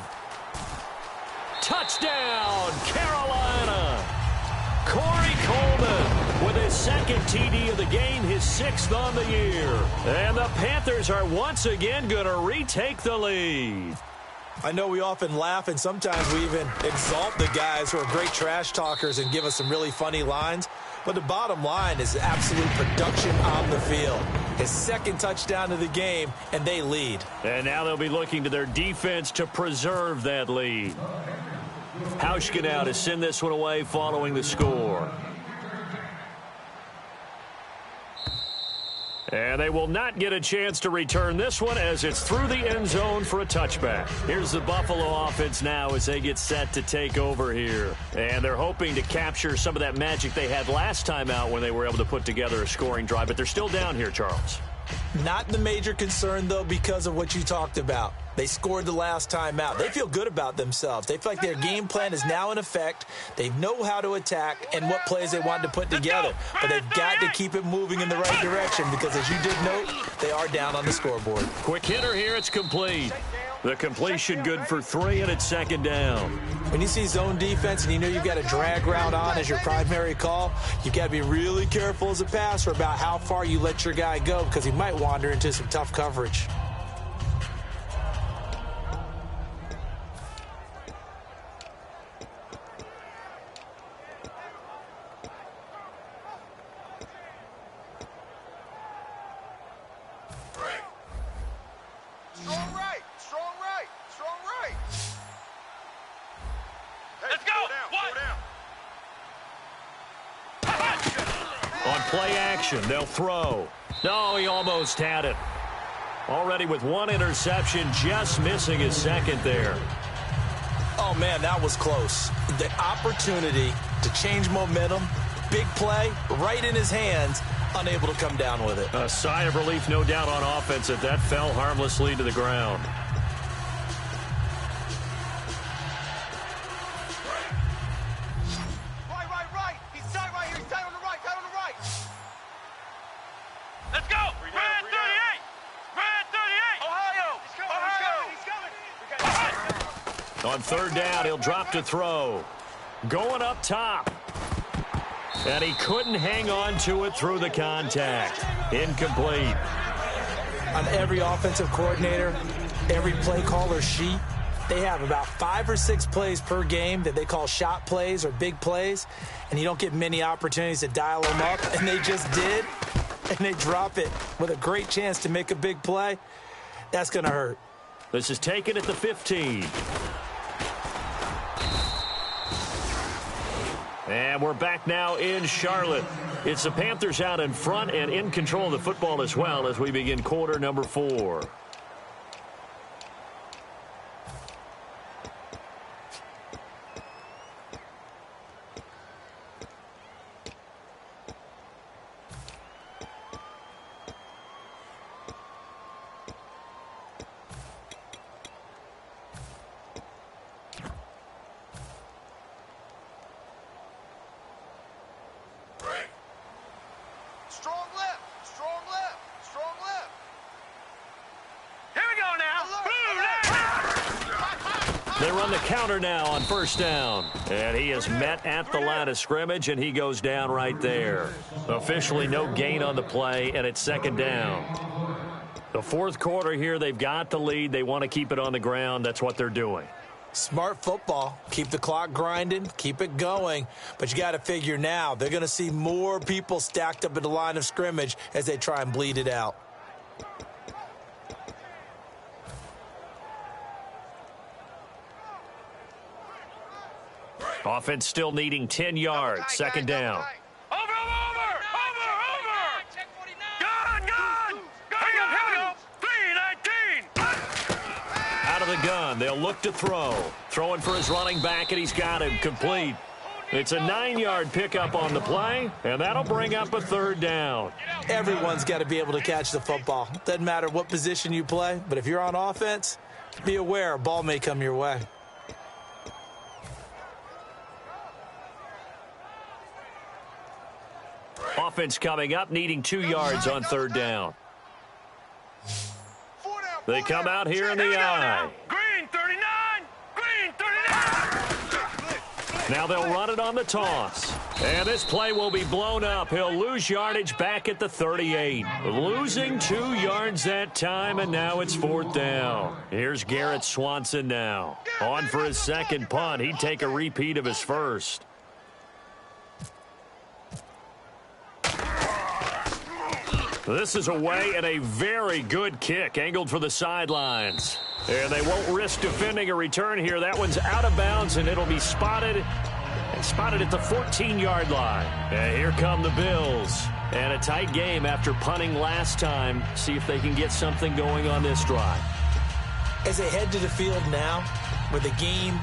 Touchdown, Carolina. Corey Coleman with his second TD of the game, his 6th on the year. And the Panthers are once again going to retake the lead. I know we often laugh, and sometimes we even exalt the guys who are great trash talkers and give us some really funny lines. But the bottom line is absolute production on the field. His 2nd touchdown of the game, and they lead. And now they'll be looking to their defense to preserve that lead. Hauschka now to send this one away following the score. And they will not get a chance to return this one as it's through the end zone for a touchback. Here's the Buffalo offense now as they get set to take over here. And they're hoping to capture some of that magic they had last time out when they were able to put together a scoring drive. But they're still down here, Charles. Not the major concern, though, because of what you talked about. They scored the last time out. They feel good about themselves. They feel like their game plan is now in effect. They know how to attack and what plays they want to put together. But they've got to keep it moving in the right direction because, as you did note, they are down on the scoreboard. Quick hitter here. It's complete. The completion good for 3, and it's second down. When you see zone defense and you know you've got a drag route on as your primary call, you've got to be really careful as a passer about how far you let your guy go because he might wander into some tough coverage. They'll throw. No, he almost had it. Already with 1 interception, just missing his 2nd there. Oh, man, that was close. The opportunity to change momentum, big play, right in his hands, unable to come down with it. A sigh of relief, no doubt, on offense if that fell harmlessly to the ground. On 3rd down, he'll drop to throw. Going up top. And he couldn't hang on to it through the contact. Incomplete. On every offensive coordinator, every play caller sheet, they have about 5 or 6 plays per game that they call shot plays or big plays, and you don't get many opportunities to dial them up, and they just did, and they drop it with a great chance to make a big play. That's going to hurt. This is taken at the 15. And we're back now in Charlotte. It's the Panthers out in front and in control of the football as well as we begin quarter number 4. Strong left, strong left, strong left. Here we go now. They run the counter now on first down. And he is met at the line of scrimmage, and he goes down right there. Officially no gain on the play, and it's second down. The fourth quarter here, they've got the lead. They want to keep it on the ground. That's what they're doing. Smart football. Keep the clock grinding. Keep it going. But you got to figure now, they're going to see more people stacked up at the line of scrimmage as they try and bleed it out. Offense still needing 10 yards. Second down. Over. Gun. Hang on, here we go. 319. Out of the gun. They'll look to throw. Throwing for his running back, and he's got him complete. It's a 9-yard pickup on the play, and that'll bring up a third down. Everyone's got to be able to catch the football. Doesn't matter what position you play, but if you're on offense, be aware a ball may come your way. Offense coming up, needing 2 yards on third down. They come out here in the eye. Green 39. Green 39. Now they'll run it on the toss. And this play will be blown up. He'll lose yardage back at the 38. Losing 2 yards that time, and now it's fourth down. Here's Garrett Swanson now. On for his second punt. He'd take a repeat of his first. This is away and a very good kick angled for the sidelines. And they won't risk defending a return here. That one's out of bounds, and it'll be spotted at the 14-yard line. And here come the Bills. And a tight game after punting last time. See if they can get something going on this drive. As they head to the field now, with the game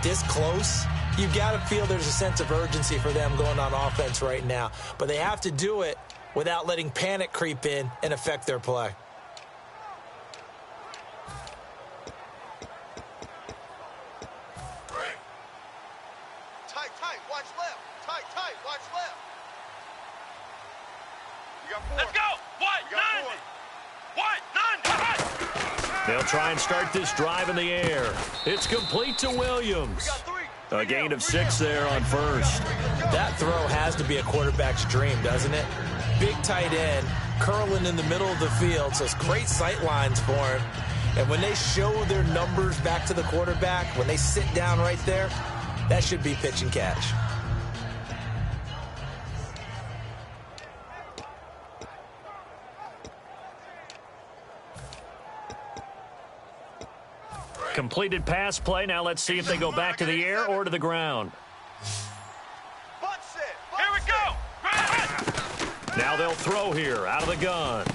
this close, you've got to feel there's a sense of urgency for them going on offense right now. But they have to do it without letting panic creep in and affect their play. Tight, watch left. Tight, watch left. You got 4. Let's go. What? None. They'll try and start this drive in the air. It's complete to Williams. A gain of 6 there on first. That throw has to be a quarterback's dream, doesn't it? Big tight end, curling in the middle of the field, so it's great sight lines for him. And when they show their numbers back to the quarterback, when they sit down right there, that should be pitch and catch. Completed pass play. Now let's see if they go back to the air or to the ground. Here we go. Now they'll throw here out of the gun.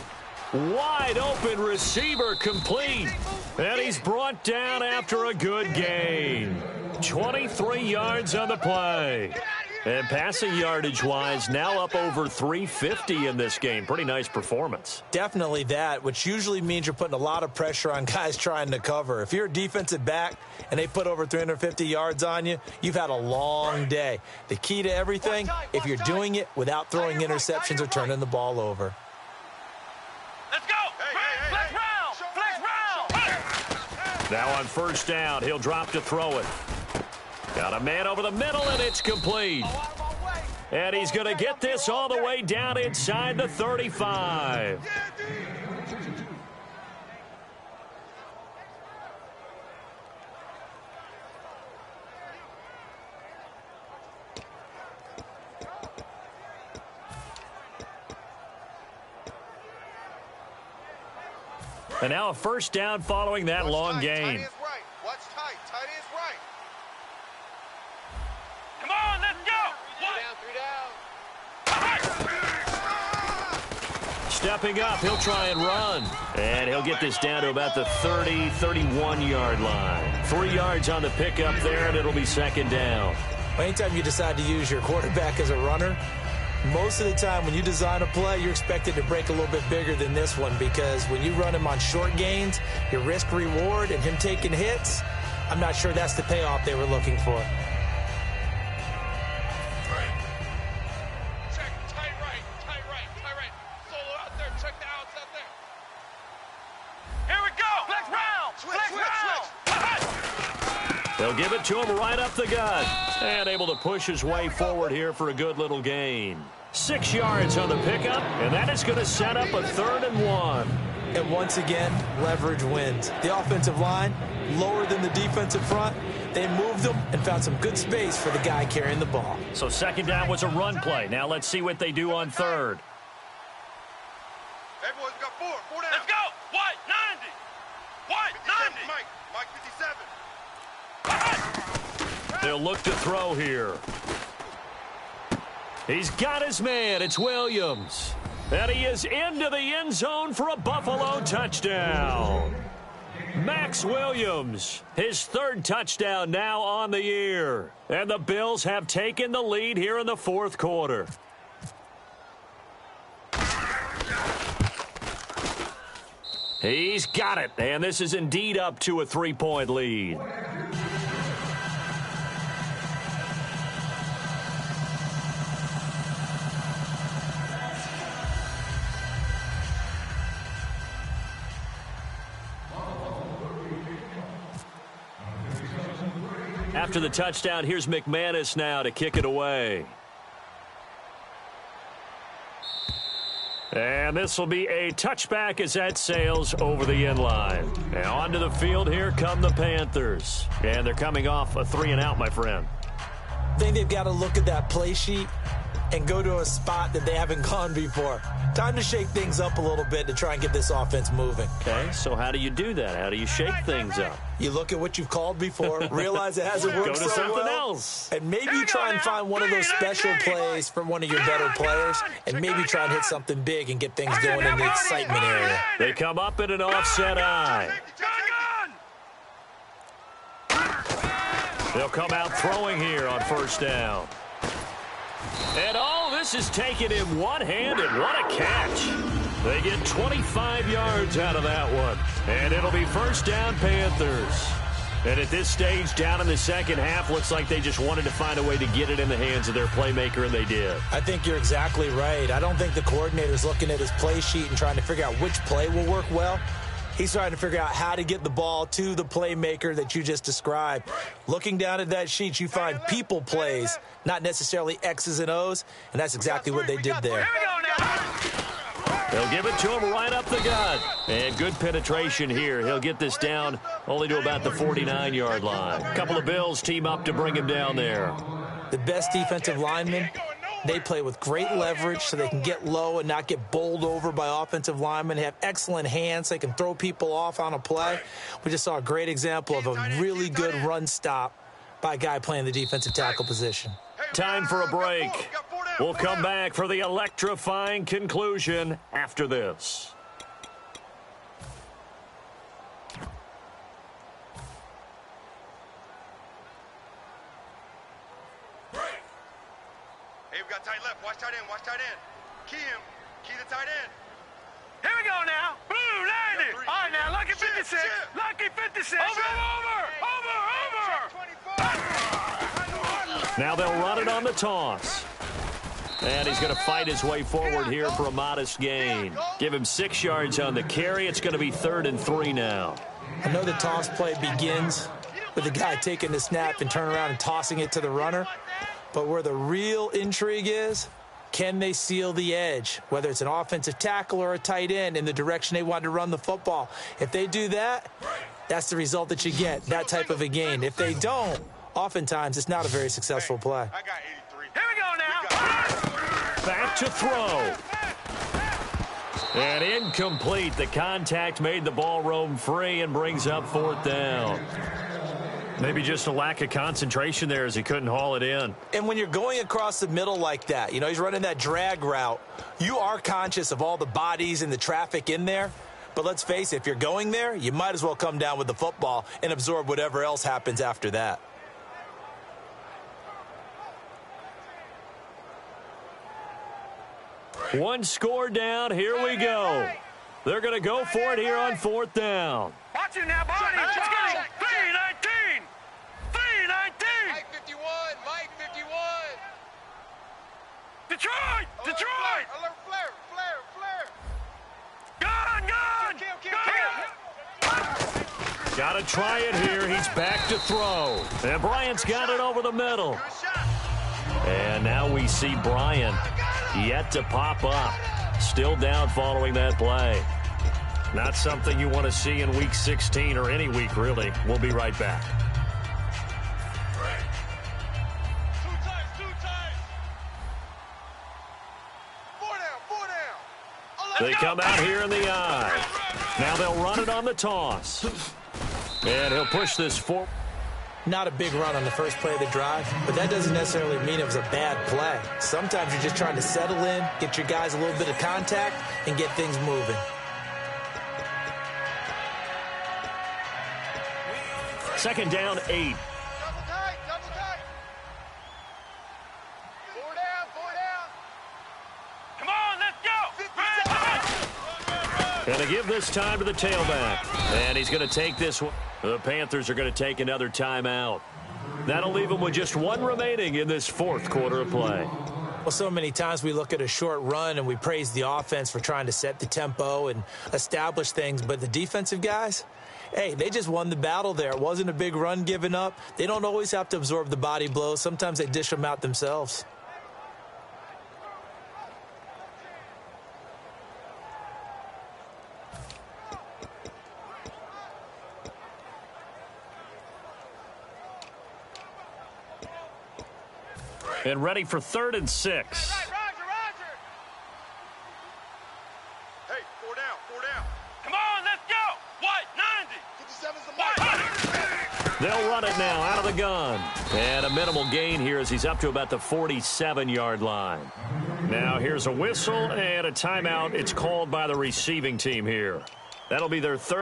Wide open receiver complete. And he's brought down after a good gain. 23 yards on the play. And passing yardage-wise, now up over 350 in this game. Pretty nice performance. Definitely that, which usually means you're putting a lot of pressure on guys trying to cover. If you're a defensive back and they put over 350 yards on you, you've had a long day. The key to everything, if you're doing it without throwing interceptions or turning the ball over. Let's go. Flex round. Now on first down, he'll drop to throw it. Got a man over the middle, and it's complete. And he's going to get this all the way down inside the 35. And now a first down following that long gain. Tight is right. Watch tight. Tight is right. Come on, let's go. stepping up. He'll try and run. And he'll get this down to about the 30, 31-yard line. 3 yards on the pickup there, and it'll be second down. Anytime you decide to use your quarterback as a runner, most of the time when you design a play, you're expected to break a little bit bigger than this one, because when you run him on short gains, your risk-reward and him taking hits, I'm not sure that's the payoff they were looking for. They'll give it to him right up the gut. And able to push his way forward here for a good little gain. 6 yards on the pickup, and that is going to set up a 3rd and 1. And once again, leverage wins. The offensive line, lower than the defensive front. They moved them and found some good space for the guy carrying the ball. So second down was a run play. Now let's see what they do on third. Everyone's got four down. Let's go. White, 90. White, 90. Mike, 57. They'll look to throw here. He's got his man. It's Williams. And he is into the end zone for a Buffalo touchdown. Max Williams, his 3rd touchdown now on the year. And the Bills have taken the lead here in the 4th quarter. He's got it, and this is indeed up to a 3-point lead. After the touchdown, here's McManus now to kick it away. And this will be a touchback as that sails over the end line. And onto the field, here come the Panthers. And they're coming off a 3-and-out, my friend. I think they've got to look at that play sheet and go to a spot that they haven't gone before. Time to shake things up a little bit to try and get this offense moving. Okay, so how do you do that? How do you shake things up? You look at what you've called before, realize it hasn't worked so well. Go to something else. And maybe you try and find one of those special plays from one of your better players, and maybe try and hit something big and get things going in the excitement area. They come up in an offset eye. They'll come out throwing here on first down. And all this is taken in one-handed. What a catch. They get 25 yards out of that one. And it'll be first down, Panthers. And at this stage, down in the second half, looks like they just wanted to find a way to get it in the hands of their playmaker, and they did. I think you're exactly right. I don't think the coordinator's looking at his play sheet and trying to figure out which play will work well. He's trying to figure out how to get the ball to the playmaker that you just described. Looking down at that sheet, you find people plays, not necessarily X's and O's, and that's exactly what they did there. They'll give it to him right up the gut. And good penetration here. He'll get this down only to about the 49-yard line. A couple of Bills team up to bring him down there. The best defensive linemen, they play with great leverage so they can get low and not get bowled over by offensive linemen. They have excellent hands. They can throw people off on a play. We just saw a great example of a really good run stop by a guy playing the defensive tackle position. Time for a break. We'll come back for the electrifying conclusion after this. Hey, we got tight left. Watch tight end. Watch tight end. Key him. Key the tight end. Here we go now. Blue 90. All right, now, lucky 56. Lucky 56. Over. Now they'll run it on the toss. And he's going to fight his way forward here for a modest gain. Give him 6 yards on the carry. It's going to be 3rd and 3 now. I know the toss play begins with the guy taking the snap and turning around and tossing it to the runner. But where the real intrigue is, can they seal the edge, whether it's an offensive tackle or a tight end, in the direction they want to run the football? If they do that, that's the result that you get, that type of a gain. If they don't, oftentimes it's not a very successful play. I got 83. Here we go now. Back to throw. And incomplete. The contact made the ball roam free and brings up 4th down. Maybe just a lack of concentration there as he couldn't haul it in. And when you're going across the middle like that, you know, he's running that drag route, you are conscious of all the bodies and the traffic in there. But let's face it, if you're going there, you might as well come down with the football and absorb whatever else happens after that. One score down. Here we go. They're going to go for it here on 4th down. Watch it now, Barney. Let's go. 3-19. 3-19. Mike 51. Mike 51. Detroit. Detroit. Alert flare. Flare. Gun. Got to try it here. He's back to throw. And Bryant's got it over the middle. And now we see Bryant yet to pop up. Still down following that play. Not something you want to see in Week 16 or any week, really. We'll be right back. Two times. 4 down. They come out here in the eye. Now they'll run it on the toss. And he'll push this forward. Not a big run on the first play of the drive, but that doesn't necessarily mean it was a bad play. Sometimes you're just trying to settle in, get your guys a little bit of contact, and get things moving. Second down, 8. Double tight. 4 down. Come on, let's go. Going to give this time to the tailback. And he's going to take this one. The Panthers are going to take another timeout. That'll leave them with just one remaining in this 4th quarter of play. Well, so many times we look at a short run and we praise the offense for trying to set the tempo and establish things. But the defensive guys, hey, they just won the battle there. It wasn't a big run given up. They don't always have to absorb the body blows. Sometimes they dish them out themselves. And ready for 3rd and 6. Roger. Hey, 4 down. Come on, let's go. What? 90. 57's the Mike. They'll run it now out of the gun. And a minimal gain here as he's up to about the 47-yard line. Now here's a whistle and a timeout. It's called by the receiving team here. That'll be their 3rd.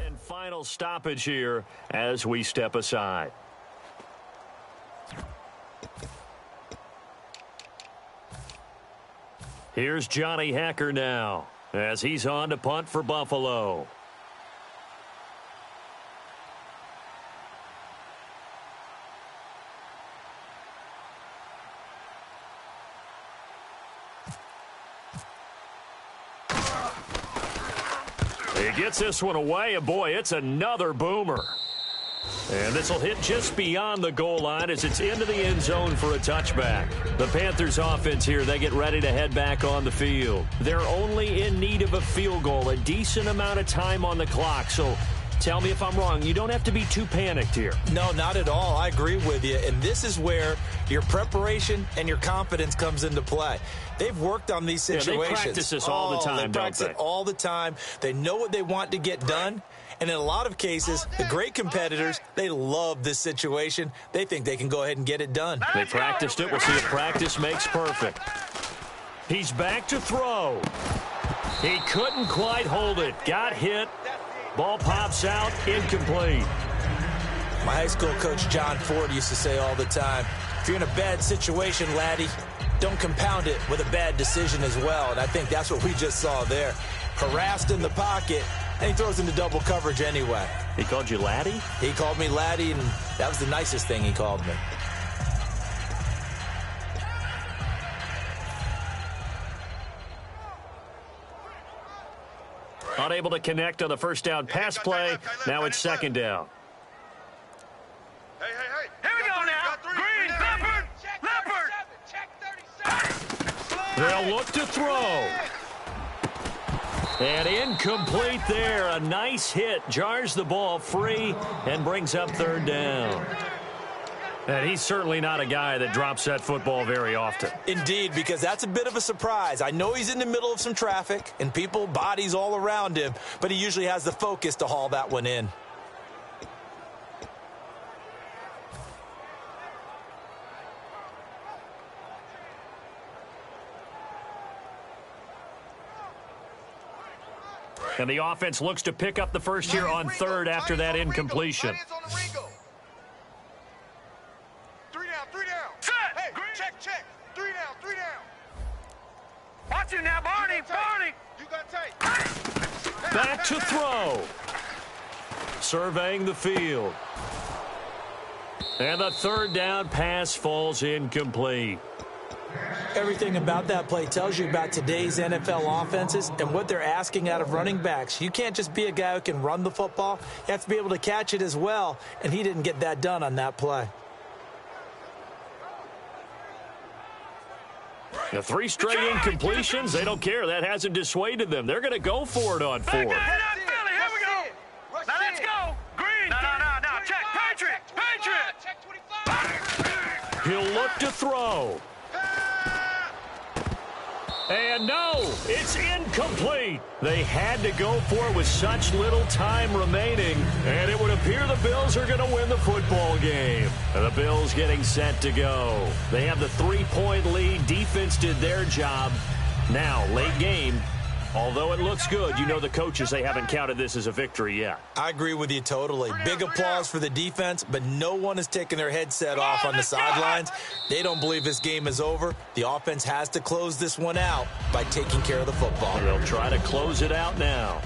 And final stoppage here as we step aside. Here's Johnny Hacker now as he's on to punt for Buffalo. He gets this one away, and boy, it's another boomer. And this will hit just beyond the goal line as it's into the end zone for a touchback. The Panthers offense here, they get ready to head back on the field. They're only in need of a field goal, a decent amount of time on the clock. So tell me if I'm wrong. You don't have to be too panicked here. No, not at all. I agree with you. And this is where your preparation and your confidence comes into play. They've worked on these situations. Yeah, they practice this all the time, They practice it all the time. They know what they want to get done. And in a lot of cases, the great competitors, they love this situation. They think they can go ahead and get it done. They practiced it. We'll see if practice makes perfect. He's back to throw. He couldn't quite hold it. Got hit. Ball pops out, incomplete. My high school coach, John Ford, used to say all the time, if you're in a bad situation, laddie, don't compound it with a bad decision as well. And I think that's what we just saw there. Harassed in the pocket, and he throws into double coverage anyway. He called you laddie? He called me laddie, and that was the nicest thing he called me. Unable to connect on the first down pass play. Now it's second down. Hey. They'll look to throw. And incomplete there. A nice hit. Jars the ball free and brings up third down. And he's certainly not a guy that drops that football very often. Indeed, because that's a bit of a surprise. I know he's in the middle of some traffic and people, bodies all around him, but he usually has the focus to haul that one in. And the offense looks to pick up the first here on third after that incompletion. Three down. Set. Hey, check. Three down. Watch you now, Barney. You got tape. Back to throw. Surveying the field. And the third down pass falls incomplete. Everything about that play tells you about today's NFL offenses and what they're asking out of running backs. You can't just be a guy who can run the football. You have to be able to catch it as well, and he didn't get that done on that play. The 3 straight incompletions, they don't care. That hasn't dissuaded them. They're going to go for it on 4th. Here we go. Now let's go. Green. No. Check. Patriot. Check 25. He'll look to throw. And no, it's incomplete. They had to go for it with such little time remaining, and it would appear the Bills are going to win the football game. The Bills getting set to go. They have the 3-point lead. Defense did their job. Now, late game, although it looks good, you know the coaches, they haven't counted this as a victory yet. I agree with you totally. Big applause for the defense, but no one is taking their headset off on the sidelines. They don't believe this game is over. The offense has to close this one out by taking care of the football. They'll try to close it out now.